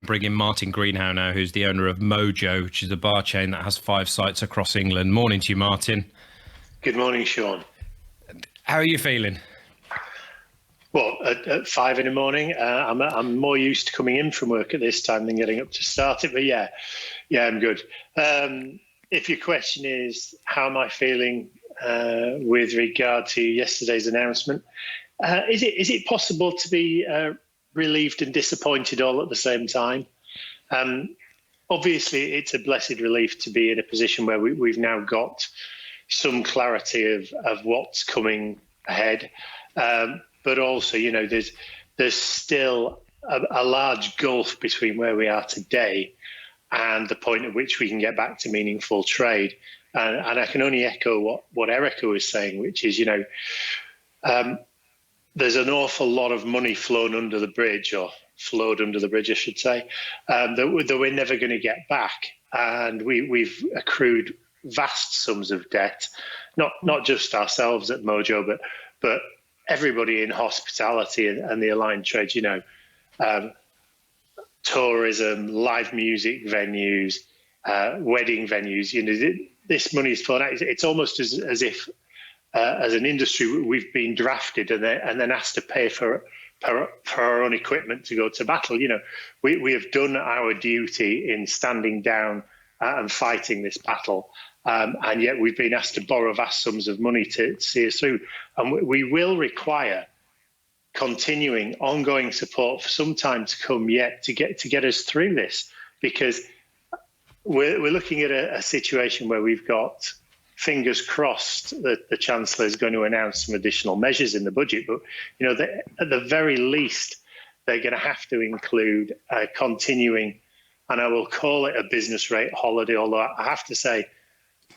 bring in Martin Greenhow now, who's the owner of Mojo, which is a bar chain that has 5 sites across England. Morning to you, Martin. Good morning, Sean. How are you feeling? Well, at 5 in the morning, I'm more used to coming in from work at this time than getting up to start it. But yeah, I'm good. If your question is how am I feeling with regard to yesterday's announcement, is it possible to be relieved and disappointed all at the same time? Obviously, it's a blessed relief to be in a position where we've now got some clarity of what's coming ahead. But also, there's still a large gulf between where we are today and the point at which we can get back to meaningful trade. And I can only echo what Erica was saying, which is, there's an awful lot of money flowed under the bridge, I should say, that we're never going to get back. And we've accrued vast sums of debt, not just ourselves at Mojo, but everybody in hospitality and the aligned trades, tourism, live music venues, wedding venues. This money is flowing out. It's almost as if, as an industry, we've been drafted and then asked to pay for our own equipment to go to battle. We have done our duty in standing down and fighting this battle. And yet we've been asked to borrow vast sums of money to see us through. And we will require continuing, ongoing support for some time to come yet to get us through this, because we're looking at a situation where we've got, fingers crossed, that the Chancellor is going to announce some additional measures in the budget. But, at the very least, they're going to have to include continuing, and I will call it a business rate holiday, although I have to say,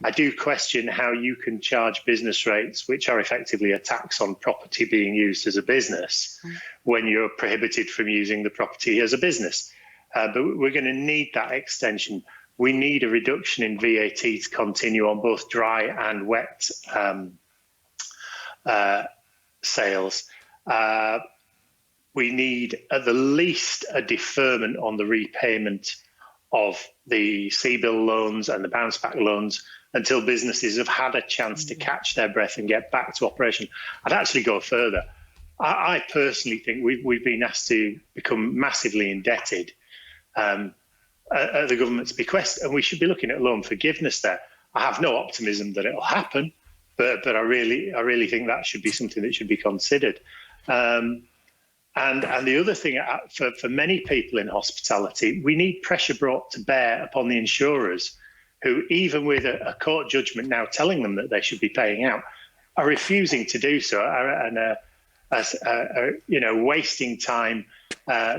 I do question how you can charge business rates, which are effectively a tax on property being used as a business, when you're prohibited from using the property as a business. But we're going to need that extension. We need a reduction in VAT to continue on both dry and wet sales. We need, at the least, a deferment on the repayment of the CBIL loans and the bounce back loans until businesses have had a chance to catch their breath and get back to operation. I'd actually go further. I personally think we've been asked to become massively indebted at the government's bequest, and we should be looking at loan forgiveness there. I have no optimism that it'll happen, but I really think that should be something that should be considered. And the other thing, for many people in hospitality, we need pressure brought to bear upon the insurers, who, even with a court judgment now telling them that they should be paying out, are refusing to do so and wasting time,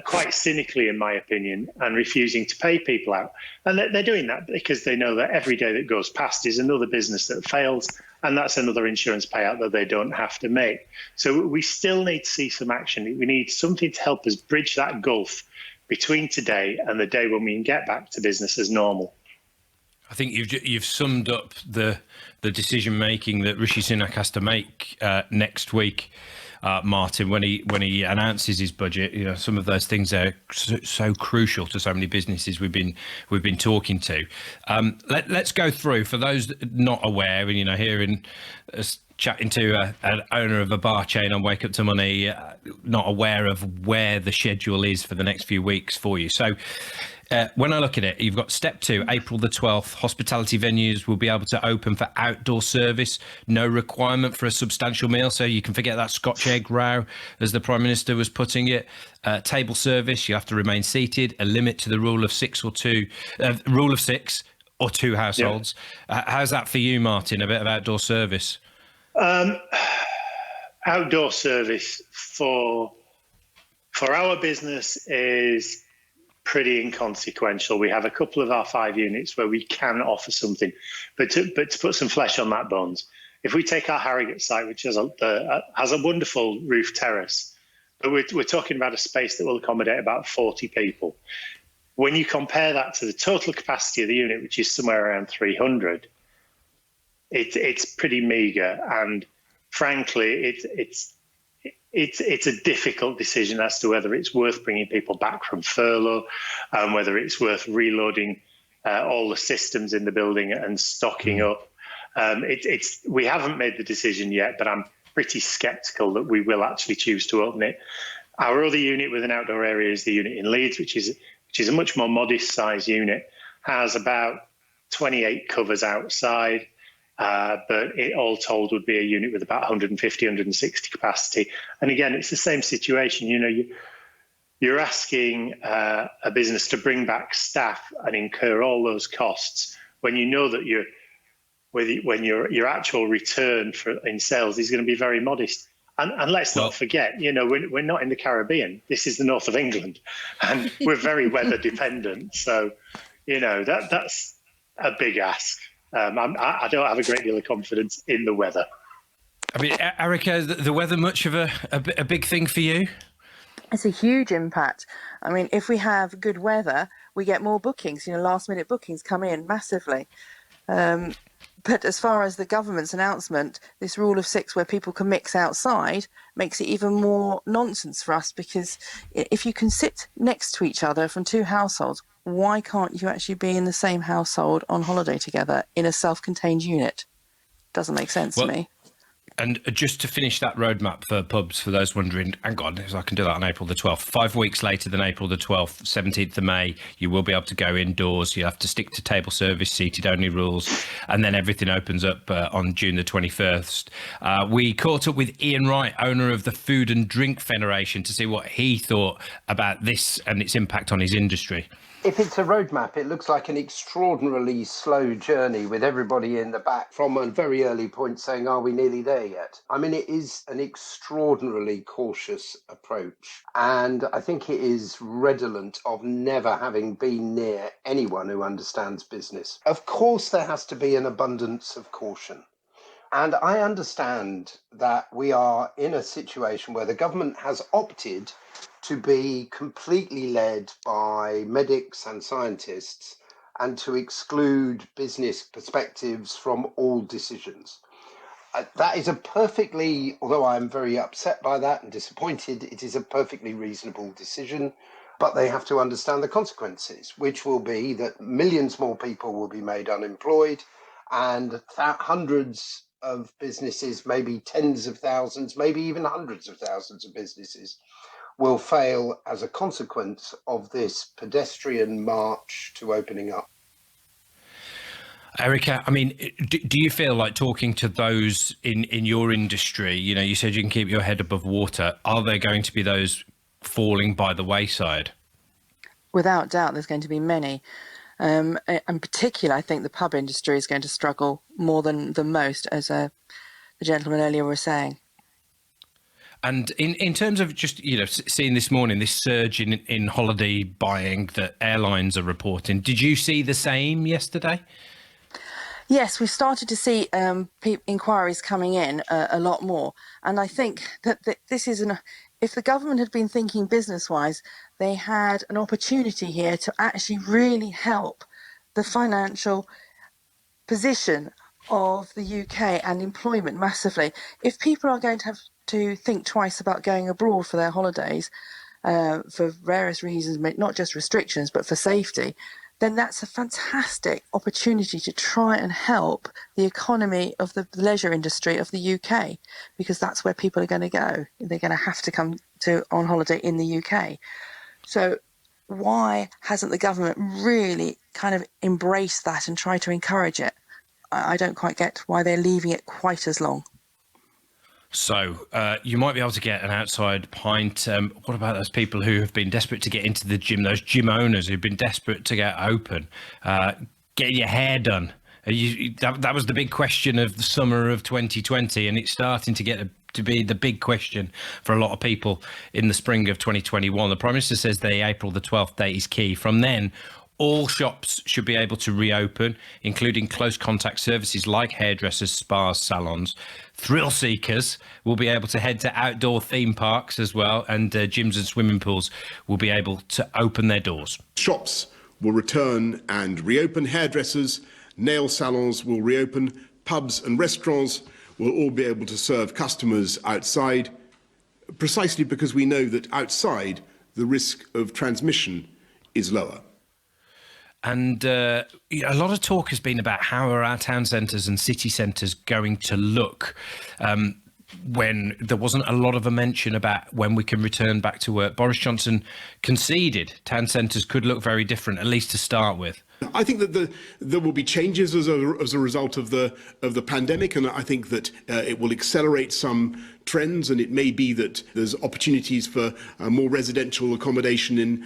quite cynically, in my opinion, and refusing to pay people out. And they're doing that because they know that every day that goes past is another business that fails, and that's another insurance payout that they don't have to make. So we still need to see some action. We need something to help us bridge that gulf between today and the day when we can get back to business as normal. I think you've summed up the decision making that Rishi Sunak has to make next week, Martin, when he announces his budget. Some of those things are so crucial to so many businesses we've been talking to. Let's go through, for those not aware, and hearing us chatting to an owner of a bar chain on Wake Up to Money, not aware of where the schedule is for the next few weeks for you. So when I look at it, you've got step 2, April the 12th, hospitality venues will be able to open for outdoor service, no requirement for a substantial meal. So you can forget that Scotch egg row, as the Prime Minister was putting it. Table service, you have to remain seated, a limit to the rule of 6 or 2 households. Yeah. How's that for you, Martin? A bit of outdoor service? Outdoor service for our business is pretty inconsequential. We have a couple of our 5 units where we can offer something, but to put some flesh on that bones, if we take our Harrogate site, which has a wonderful roof terrace, but we're talking about a space that will accommodate about 40 people. When you compare that to the total capacity of the unit, which is somewhere around 300, it's pretty meagre, and frankly, it's a difficult decision as to whether it's worth bringing people back from furlough, and whether it's worth reloading all the systems in the building and stocking up. We haven't made the decision yet, but I'm pretty sceptical that we will actually choose to open it. Our other unit with an outdoor area is the unit in Leeds, which is a much more modest size unit, has about 28 covers outside. But it all told would be a unit with about 150, 160 capacity. And again, it's the same situation. You're asking a business to bring back staff and incur all those costs when you know that your actual return in sales is going to be very modest. And let's not forget, we're not in the Caribbean. This is the north of England, and we're very weather dependent. So, that's a big ask. I don't have a great deal of confidence in the weather. I mean, Erica, the weather much of a big thing for you? It's a huge impact. I mean, if we have good weather, we get more bookings. Last minute bookings come in massively. But as far as the government's announcement, this rule of 6 where people can mix outside makes it even more nonsense for us, because if you can sit next to each other from 2 households, why can't you actually be in the same household on holiday together in a self-contained unit? Doesn't make sense to me. And just to finish that roadmap for pubs, for those wondering, hang on, I can do that on April the 12th. 5 weeks later than April the 12th, 17th of May, you will be able to go indoors. You have to stick to table service, seated only rules, and then everything opens up on June the 21st. We caught up with Ian Wright, owner of the Food and Drink Federation, to see what he thought about this and its impact on his industry. If it's a roadmap, it looks like an extraordinarily slow journey with everybody in the back from a very early point saying, are we nearly there yet? I mean, it is an extraordinarily cautious approach. And I think it is redolent of never having been near anyone who understands business. Of course, there has to be an abundance of caution. And I understand that we are in a situation where the government has opted to be completely led by medics and scientists and to exclude business perspectives from all decisions. That is although I'm very upset by that and disappointed, it is a perfectly reasonable decision, but they have to understand the consequences, which will be that millions more people will be made unemployed and hundreds of businesses, maybe tens of thousands, maybe even hundreds of thousands of businesses will fail as a consequence of this pedestrian march to opening up. Erica, I mean, do you feel like talking to those in your industry, you said you can keep your head above water, are there going to be those falling by the wayside? Without doubt, there's going to be many. And particularly, I think the pub industry is going to struggle more than most, as the gentleman earlier was saying. And in terms of just, seeing this morning, this surge in holiday buying that airlines are reporting, did you see the same yesterday? Yes, we've started to see inquiries coming in a lot more. And I think that this is if the government had been thinking business-wise, they had an opportunity here to actually really help the financial position of the UK and employment massively. If people are going to have to think twice about going abroad for their holidays for various reasons, not just restrictions, but for safety, then that's a fantastic opportunity to try and help the economy of the leisure industry of the UK, because that's where people are going to go. They're going to have to come on holiday in the UK. So why hasn't the government really kind of embraced that and tried to encourage it? I don't quite get why they're leaving it quite as long. So you might be able to get an outside pint. What about those people who have been desperate to get into the gym, those gym owners who've been desperate to get open? Getting your hair done. That was the big question of the summer of 2020, and it's starting to be the big question for a lot of people in the spring of 2021. The Prime Minister says the April the 12th date is key. From then, all shops should be able to reopen, including close contact services like hairdressers, spas, salons. Thrill seekers will be able to head to outdoor theme parks as well, and gyms and swimming pools will be able to open their doors. Shops will return and reopen. Hairdressers, nail salons will reopen. Pubs and restaurants will all be able to serve customers outside. precisely because we know that outside the risk of transmission is lower. And a lot of talk has been about how are our town centres and city centres going to look when there wasn't a lot of a mention about when we can return back to work. Boris Johnson conceded town centres could look very different, at least to start with. I think that there will be changes as a result of the pandemic, and I think that it will accelerate some trends, and it may be that there's opportunities for more residential accommodation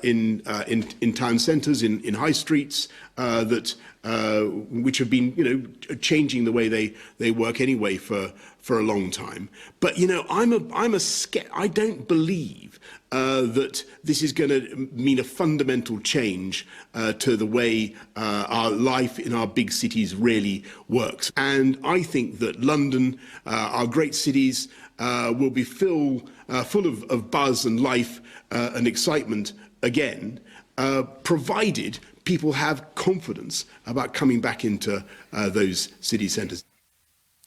in town centres, in high streets, which have been changing the way they work anyway for a long time. But I don't believe that this is going to mean a fundamental change to the way our life in our big cities really works. And I think that London, our great cities, will be full of buzz and life and excitement again, provided people have confidence about coming back into those city centres.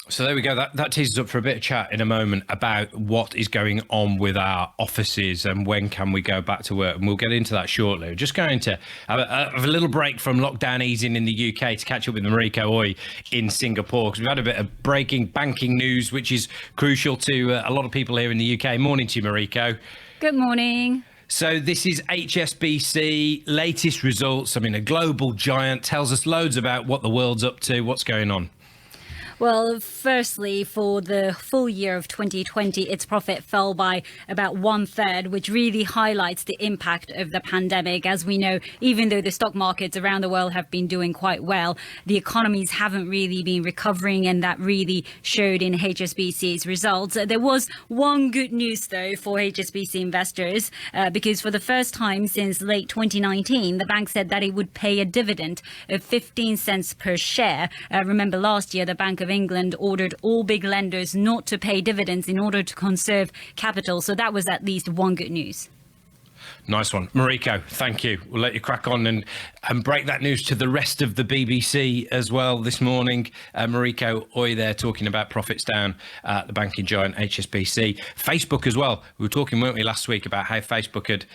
So there we go. That teases up for a bit of chat in a moment about what is going on with our offices and when can we go back to work. And we'll get into that shortly. We're just going to have a little break from lockdown easing in the UK to catch up with Mariko Oy in Singapore, because we've had a bit of breaking banking news, which is crucial to a lot of people here in the UK. Morning to you, Mariko. Good morning. So this is HSBC, latest results. I mean, a global giant tells us loads about what the world's up to. What's going on? Well, firstly, for the full year of 2020, its profit fell by about 1/3, which really highlights the impact of the pandemic. As we know, even though the stock markets around the world have been doing quite well, the economies haven't really been recovering, and that really showed in HSBC's results. There was one good news, though, for HSBC investors, because for the first time since late 2019, the bank said that it would pay a dividend of 15 cents per share. Remember, last year, the Bank of England ordered all big lenders not to pay dividends in order to conserve capital. So that was at least one good news. Nice one. Mariko, thank you. We'll let you crack on and break that news to the rest of the BBC as well this morning. Mariko Oy there talking about profits down at the banking giant HSBC. Facebook as well. We were talking, weren't we, last week about how Facebook had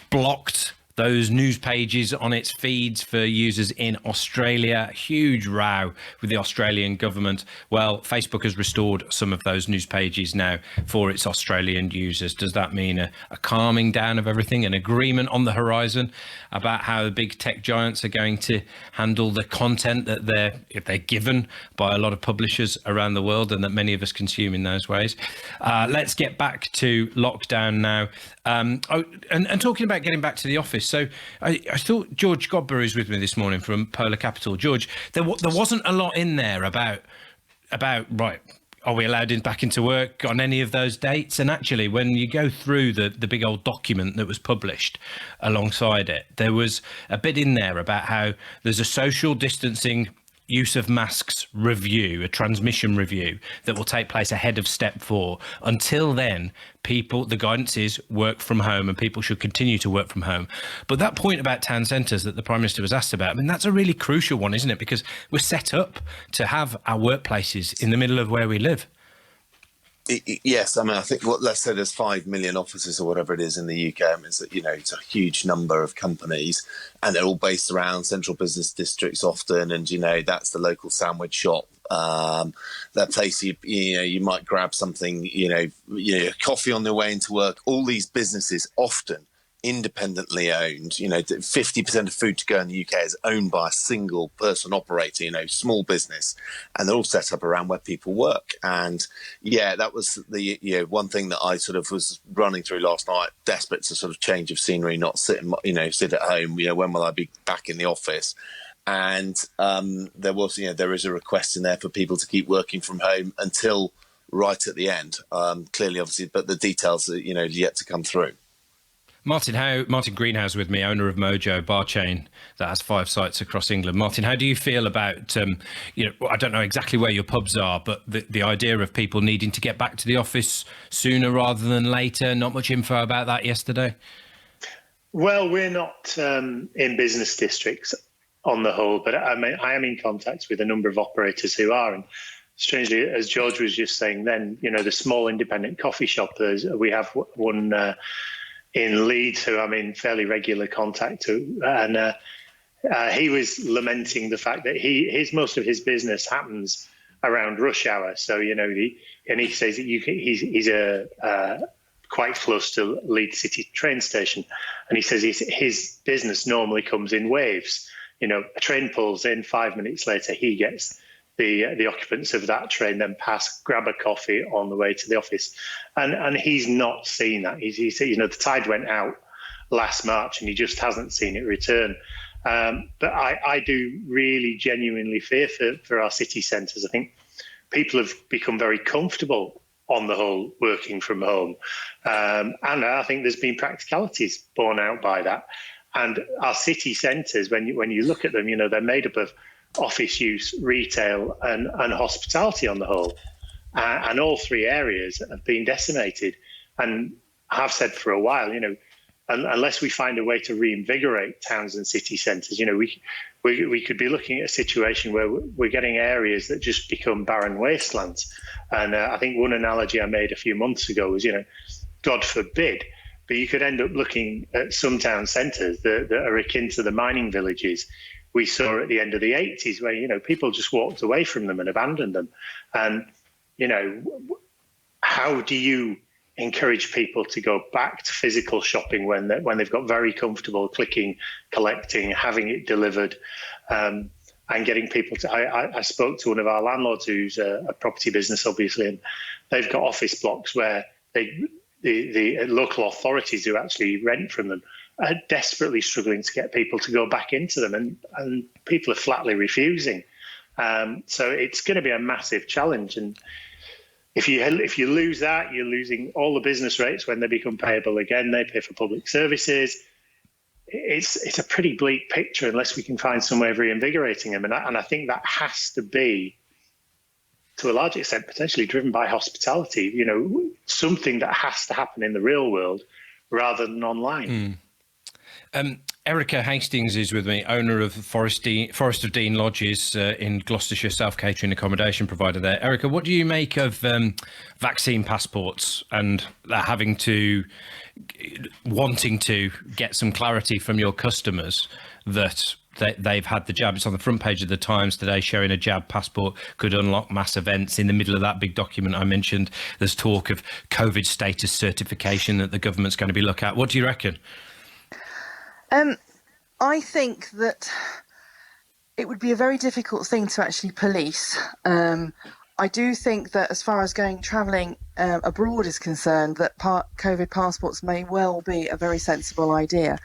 blocked those news pages on its feeds for users in Australia. Huge row with the Australian government. Well, Facebook has restored some of those news pages now for its Australian users. Does that mean a calming down of everything, an agreement on the horizon about how the big tech giants are going to handle the content that they're given by a lot of publishers around the world and that many of us consume in those ways? Let's get back to lockdown now. And talking about getting back to the office. So I thought George Godber is with me this morning from Polar Capital. George, there wasn't a lot in there about right, are we allowed back into work on any of those dates? And actually, when you go through the big old document that was published alongside it, there was a bit in there about how there's a social distancing use of masks review, a transmission review that will take place ahead of step 4. Until then, the guidance is work from home and people should continue to work from home. But that point about town centres that the Prime Minister was asked about, I mean, that's a really crucial one, isn't it? Because we're set up to have our workplaces in the middle of where we live. Yes, I mean, I think let's say there's 5 million offices or whatever it is in the UK. I mean, it's a huge number of companies, and they're all based around central business districts often. And that's the local sandwich shop, that place you might grab something, coffee on their way into work. All these businesses often independently owned. 50% of food to go in the UK is owned by a single person operator, small business, and they're all set up around where people work. And that was the one thing that I sort of was running through last night, desperate to sort of change of scenery, not sit at home. When will I be back in the office? And there is a request in there for people to keep working from home until right at the end. Clearly, obviously, but the details are yet to come through. Martin Greenhouse with me, owner of Mojo, bar chain that has 5 sites across England. Martin, how do you feel about, I don't know exactly where your pubs are, but the idea of people needing to get back to the office sooner rather than later? Not much info about that yesterday. Well, we're not in business districts on the whole, but I am in contact with a number of operators who are. And strangely, as George was just saying then, the small independent coffee shoppers, we have one in Leeds who I'm in fairly regular contact to, and he was lamenting the fact that most of his business happens around rush hour. So, he says that he's quite close to Leeds City train station. And he says his business normally comes in waves. A train pulls in, 5 minutes later, he gets the occupants of that train then pass, grab a coffee on the way to the office. And he's not seen that. He said, the tide went out last March and he just hasn't seen it return. But I do really genuinely fear for our city centres. I think people have become very comfortable on the whole working from home. And I think there's been practicalities borne out by that. And our city centres, when you look at them, they're made up of office use, retail and hospitality on the whole. And all three areas have been decimated. And I've said for a while, unless we find a way to reinvigorate towns and city centres, we could be looking at a situation where we're getting areas that just become barren wastelands. And I think one analogy I made a few months ago was, God forbid, but you could end up looking at some town centres that are akin to the mining villages we saw at the end of the 80s, where, people just walked away from them and abandoned them. And, how do you encourage people to go back to physical shopping when they've got very comfortable clicking, collecting, having it delivered, and getting people to... I spoke to one of our landlords who's a property business, obviously, and they've got office blocks where the local authorities who actually rent from them are desperately struggling to get people to go back into them, and people are flatly refusing. So it's going to be a massive challenge. And if you lose that, you're losing all the business rates when they become payable again. They pay for public services. It's a pretty bleak picture unless we can find some way of reinvigorating them. And I think that has to be, to a large extent, potentially driven by hospitality, something that has to happen in the real world rather than online. Erica Hastings is with me, owner of Forest of Dean Lodges in Gloucestershire, self-catering accommodation provider there. Erica, what do you make of vaccine passports and wanting to get some clarity from your customers that they've had the jab? It's on the front page of the Times today, showing a jab passport could unlock mass events. In the middle of that big document I mentioned, there's talk of COVID status certification that the government's going to be looking at. What do you reckon? I think that it would be a very difficult thing to actually police. I do think that as far as travelling abroad is concerned, that COVID passports may well be a very sensible idea,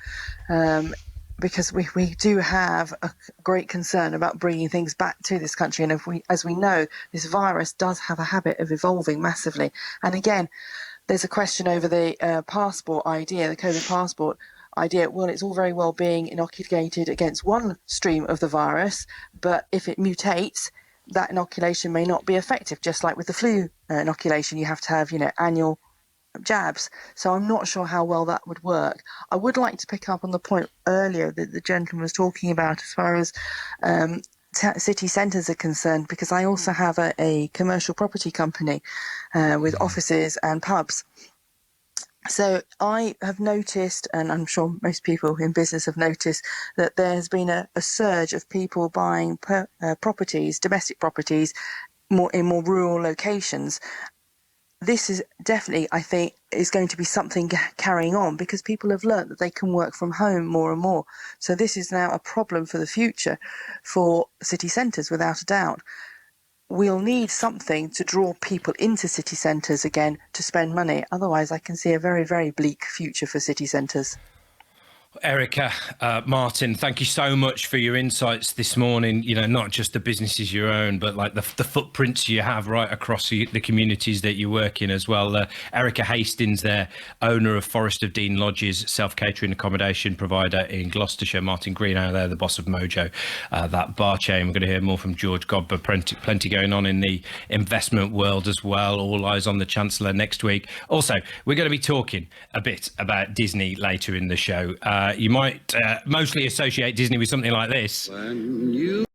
because we do have a great concern about bringing things back to this country. And as we know, this virus does have a habit of evolving massively. And again, there's a question over the passport idea, the COVID passport idea. Well, it's all very well being inoculated against one stream of the virus, but if it mutates, that inoculation may not be effective. Just like with the flu inoculation, you have to have, annual jabs. So I'm not sure how well that would work. I would like to pick up on the point earlier that the gentleman was talking about as far as city centres are concerned, because I also have a commercial property company with offices and pubs. So I have noticed, and I'm sure most people in business have noticed, that there has been a surge of people buying properties, domestic properties, in more rural locations. This is definitely, I think, is going to be something carrying on, because people have learnt that they can work from home more and more. So this is now a problem for the future for city centres, without a doubt. We'll need something to draw people into city centres again to spend money. Otherwise, I can see a very, very bleak future for city centres. Erica, Martin, thank you so much for your insights this morning. Not just the businesses you own, but like the footprints you have right across the communities that you work in as well. Erica Hastings there, owner of Forest of Dean Lodges, self-catering accommodation provider in Gloucestershire. Martin Greenhow there, the boss of Mojo, that bar chain. We're going to hear more from George Godber. Plenty going on in the investment world as well. All eyes on the Chancellor next week. Also, we're going to be talking a bit about Disney later in the show. You might mostly associate Disney with something like this.